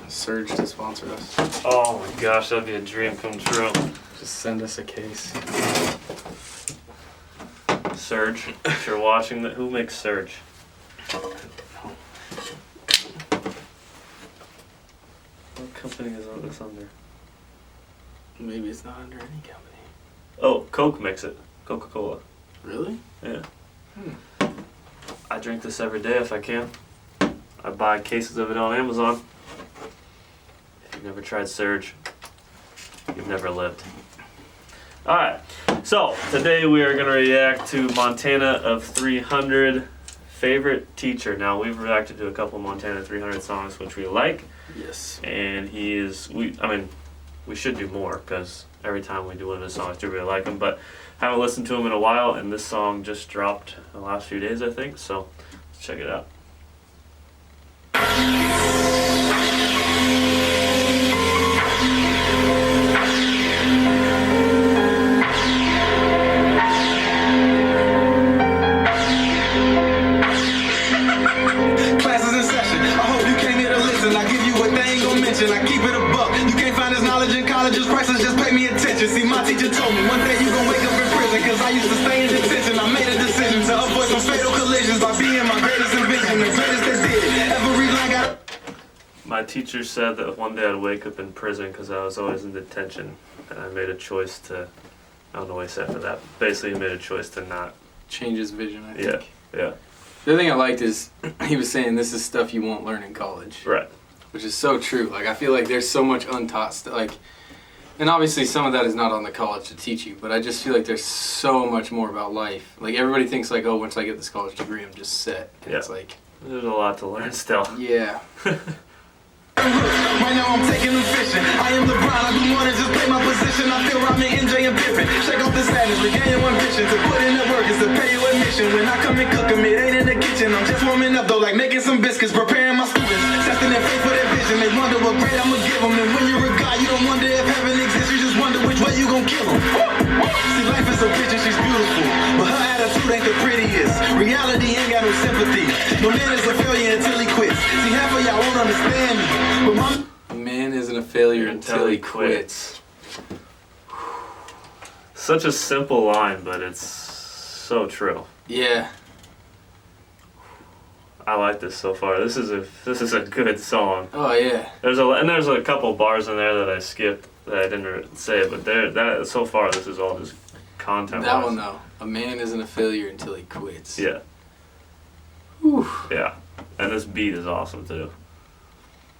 Surge to sponsor us. Oh my gosh, that'd be a dream come true. Just send us a case. Surge, if you're watching that, who makes Surge? What company is this under? Maybe it's not under any company. Oh, Coke makes it. Coca-Cola. Really? Yeah. I drink this every day if I can. I buy cases of it on Amazon. If you've never tried Surge, you've never lived. Alright, so today we are going to react to Montana of 300 favorite teacher. Now we've reacted to a couple Montana 300 songs which we like. Yes. And we should do more because every time we do one of his songs, I do really like him. But I haven't listened to him in a while, and this song just dropped the last few days, I think. So let's check it out. Classes in session. I hope you came here to listen. I give you what they ain't gonna mention. I keep it a buck. You can't find this knowledge in colleges. Priceless, just pay me attention. See, my teacher told me one day you gon' wake up in prison. Cause I used to stay in detention. I made a decision to avoid some fatal collisions by being my greatest invention. The greatest that did it. Every line got. My teacher said that one day I'd wake up in prison because I was always in detention, and I made a choice to. I don't know what he said for that. Basically, he made a choice to not. Change his vision, I think. Yeah. Yeah. The other thing I liked is he was saying this is stuff you won't learn in college. Right. Which is so true. Like, I feel like there's so much untaught stuff. Like, and obviously some of that is not on the college to teach you, but I just feel like there's so much more about life. Like, everybody thinks like, oh, once I get this college degree, I'm just set. And it's like, There's a lot to learn still. yeah. Right now I'm taking them fishing. I am LeBron, I do more than just play my position. I feel Rodman, MJ, and Pippen. Shake off the sadness, regain one vision. To put in the work is to pay you admission. When I come and cook them, it ain't in the kitchen. I'm just warming up though, like making some biscuits, preparing my students. Testing their faith for their vision. They wonder what grade I'ma give them. And when you're a God, you don't wonder if heaven exists. You just wonder which way you gon' kill them. See, life is a bitch and she's beautiful, but her attitude ain't the prettiest. Reality ain't got no sympathy. No man is a failure until he quits. See, half of y'all won't understand me. But A man isn't a failure until he quits. Such a simple line, but it's so true. Yeah. I like this so far. This is a good song. Oh yeah. There's a couple bars in there that I skipped that I didn't say, but so far this is all just content. That one though. A man isn't a failure until he quits. Yeah. Whew. Yeah. And this beat is awesome too.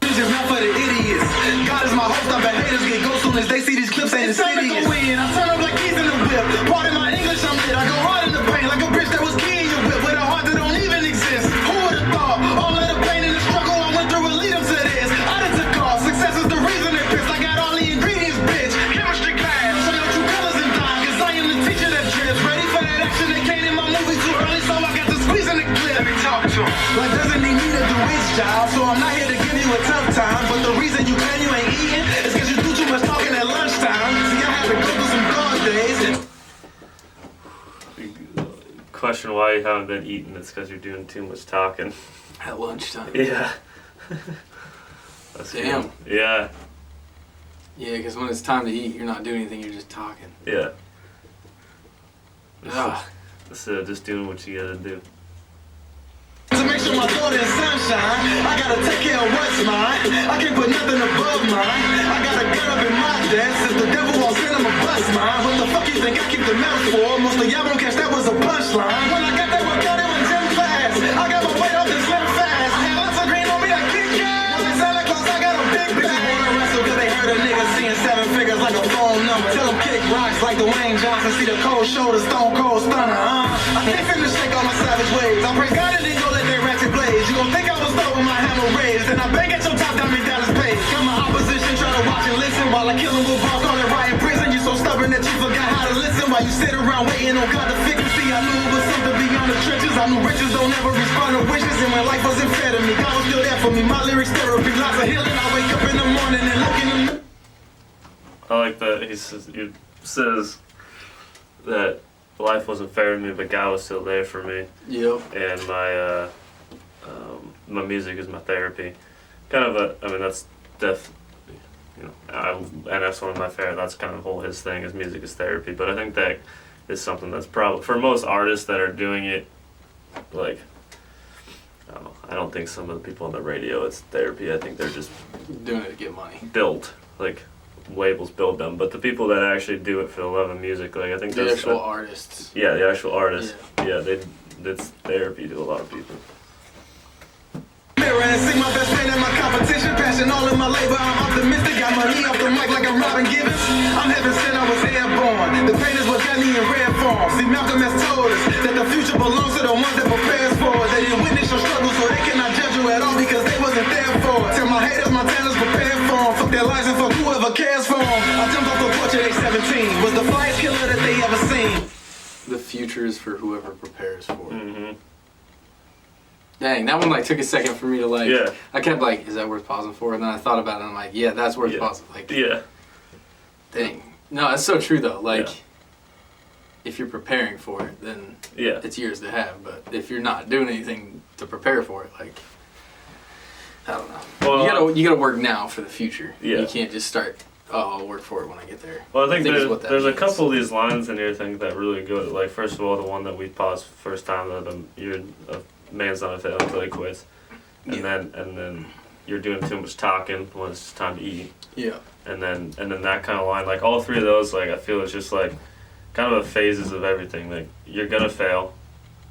Just not for the idiots. God is my host, I bet haters get ghost soon as they see these clips ain't insidious. I turn up like keys in the whip. Pardon my English, I'm lit. I go hard in the paint like a bitch that was key in your whip with a heart that don't even exist. Who would've thought? All of the pain and the struggle I went through will lead them to this. I done took off. Success is the reason they pissed. I got all the ingredients, bitch. Chemistry class. Show your true colors in time, cause I am the teacher that drips. Ready for that action that came in my movie too early, so I got to squeeze in the clip. Let me talk to him. Like doesn't need me to do his job, so I'm not here to give you a tough time. But the reason you claim you ain't eating is cause you do too much talking at lunchtime. See, I had to go through some dog days. Question why you haven't been eating, it's because you're doing too much talking. At lunchtime. Yeah. That's Damn. Good. Yeah. Yeah, because when it's time to eat, you're not doing anything, you're just talking. Yeah. Ugh. Instead of just doing what you gotta do. To make sure my daughter is sunshine, I gotta take care of what's mine. I can't put nothing above mine. I gotta get up in my desk. If the devil walks in, I'ma bust mine. What the fuck you think I keep the mouth for? Most of y'all won't catch that was a punchline. When I got that workout, it was gym class. I got my weight up and slim fast. I have lots of green on me, I kick ass. When I Santa Claus, I got a big bag. Bitches wanna wrestle cause they heard a nigga seeing 7 figures like a phone number. Tell them kick rocks like Dwayne Johnson. See the cold shoulder, stone cold stunner. I can't finna shake all my savage ways. I pray God it didn't go let that ratchet blaze. You gon' think I was dope with my hammer raised. And I bang at your top down in Dallas Page. Got my opposition try to watch and listen while I kill him with balls on it right in prison. You so stubborn that you forgot how to listen while you sit around waiting on God to fix me. See, I knew it was something beyond the trenches. I knew riches don't ever respond to wishes. And when life wasn't fair to me, God was still there for me. My lyrics therapy, lots of healing. I wake up in the morning and look in the mirror. I like that he says that life wasn't fair to me, but God was still there for me. Yep. And my music is my therapy. kind of I mean, that's you know, and that's one of my favorite. That's kind of his thing is music is therapy. But I think that is something that's probably for most artists that are doing it, like, I don't know. I don't think some of the people on the radio it's therapy. I think they're just doing it to get money. Built like labels build them, but the people that actually do it for the love of music, like I think the actual artists. Yeah, the actual artists. Yeah, it's therapy to a lot of people. Mirror and see my best friend in my competition, passion all in my labor. I'm optimistic, got money off the mic like I'm Robin Gibbons. I'm heaven sent, I was airborne. The pain is what got me in rare form. See, Malcolm has told us that the future belongs to the ones that prepares for it. They didn't witness your struggle, so they cannot judge you at all because they wasn't there for it. Tell my haters my talents prepared for them. Fuck their lives and fuck whoever cares for them. I jumped off the porch at age 17. Was the flyest killer that they ever seen. The future is for whoever prepares for it. Mm-hmm. Dang, that one like took a second for me to like. Yeah. I kept like, is that worth pausing for? And then I thought about it and I'm like, yeah, that's worth pausing. Like, yeah. Dang. No, that's so true though. Like, if you're preparing for it, then it's yours to have. But if you're not doing anything to prepare for it, like, I don't know. Well, you gotta work now for the future. Yeah. You can't just start. Oh, I'll work for it when I get there. Well, I think there's a couple of these lines in here I think that really go to, like, first of all, the one that we paused first time that a man's not a failure until he quits, and then you're doing too much talking when it's time to eat. Yeah. And then that kind of line, like all three of those, like I feel it's just like kind of a phases of everything. Like you're gonna fail,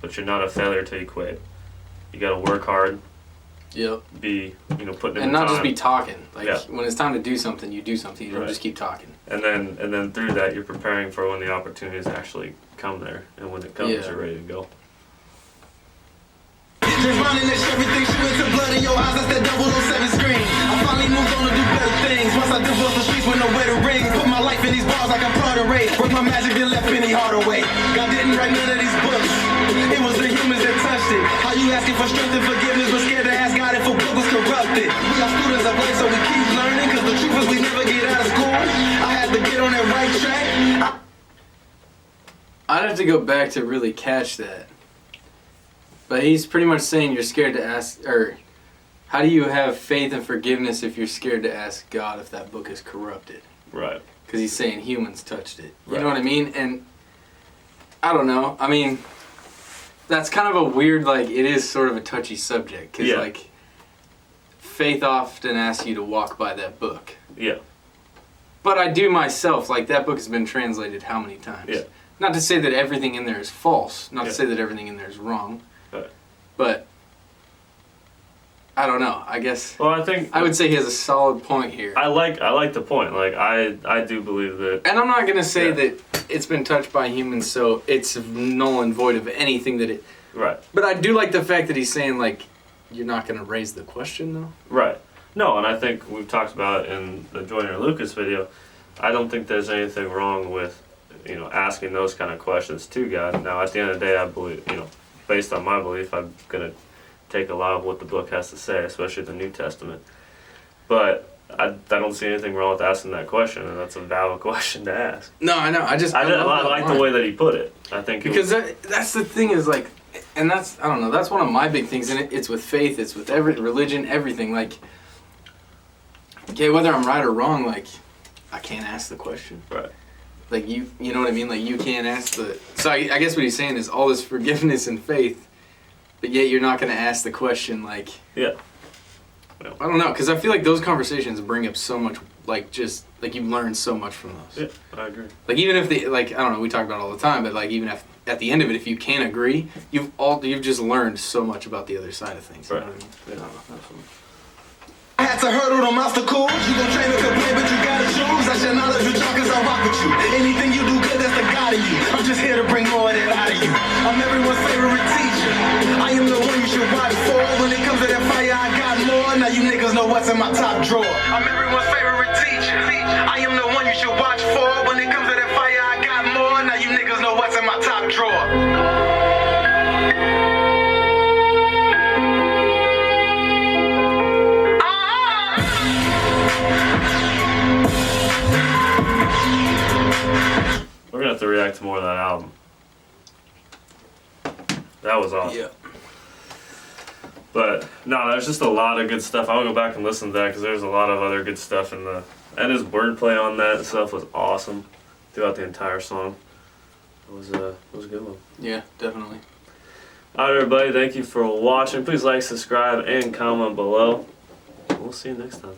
but you're not a failure till you quit. You gotta work hard. Yep. Be putting in the and not time. just be talking. Like when it's time to do something, you do something. You don't just keep talking. And then through that, you're preparing for when the opportunities actually come there, and when it comes, you're ready to go. Just running this everything, shooting to blood in your eyes, that's that 007 screen. I finally moved on to do better things. Once I divorced the streets with nowhere to ring. Put my life in these bars like I'm proud of Ray. Work my magic and left Penny Hardaway. God didn't write none of these books. It was the humans that touched it. How you asking for strength and forgiveness, but scared to ask God if a book was corrupted. We are students of life, so we keep learning. Cause the truth is we never get out of school. I had to get on that right track. I'd have to go back to really catch that. But he's pretty much saying you're scared to ask, or how do you have faith and forgiveness if you're scared to ask God if that book is corrupted? Right. Because he's saying humans touched it. You know what I mean? And I don't know. I mean, that's kind of a weird, like, it is sort of a touchy subject. Because, like, faith often asks you to walk by that book. Yeah. But I do myself, like, that book has been translated how many times? Yeah. Not to say that everything in there is false. Not to say that everything in there is wrong. But I don't know. I guess. Well, I think I would say he has a solid point here. I like the point. Like I do believe that. And I'm not gonna say that it's been touched by humans, so it's null and void of anything that it. Right. But I do like the fact that he's saying like, you're not gonna raise the question though. Right. No, and I think we've talked about it in the Joyner Lucas video. I don't think there's anything wrong with asking those kind of questions to God. Now, at the end of the day, I believe based on my belief, I'm going to take a lot of what the book has to say, especially the New Testament. But I don't see anything wrong with asking that question, and that's a valid question to ask. No, I know. I like the way that he put it. I think because that's the thing is like, and that's I don't know. That's one of my big things in it. It's with faith. It's with every religion, everything. Like, okay, whether I'm right or wrong, like, I can't ask the question. Right. Like, you know what I mean? Like, you can't ask the... So I guess what he's saying is all this forgiveness and faith, but yet you're not going to ask the question, like... Yeah. Well, I don't know, because I feel like those conversations bring up so much, like, just... Like, you learn so much from those. Yeah, I agree. Like, even if they... Like, I don't know, we talk about it all the time, but, like, even if at the end of it, if you can't agree, you've just learned so much about the other side of things. Right. You know what I mean? I don't know, absolutely. I had to hurdle them obstacles. You gon' train to complain, but you gotta choose. I share knowledge with y'all cause I rock with you. Anything you do good, that's the God in you. I'm just here to bring more of that out of you. I'm everyone's favorite teacher. I am the one you should watch for. When it comes to that fire, I got more. Now you niggas know what's in my top drawer. I'm everyone's favorite teacher. I am the one you should watch for. When it comes to that fire, I got more. Now you niggas know what's in my top drawer. We're gonna have to react to more of that album. That was awesome. Yeah. But no, there's just a lot of good stuff. I'll go back and listen to that because there's a lot of other good stuff in the. And his wordplay on that stuff was awesome throughout the entire song. It was a good one. Yeah, definitely. Alright, everybody, thank you for watching. Please like, subscribe, and comment below. We'll see you next time.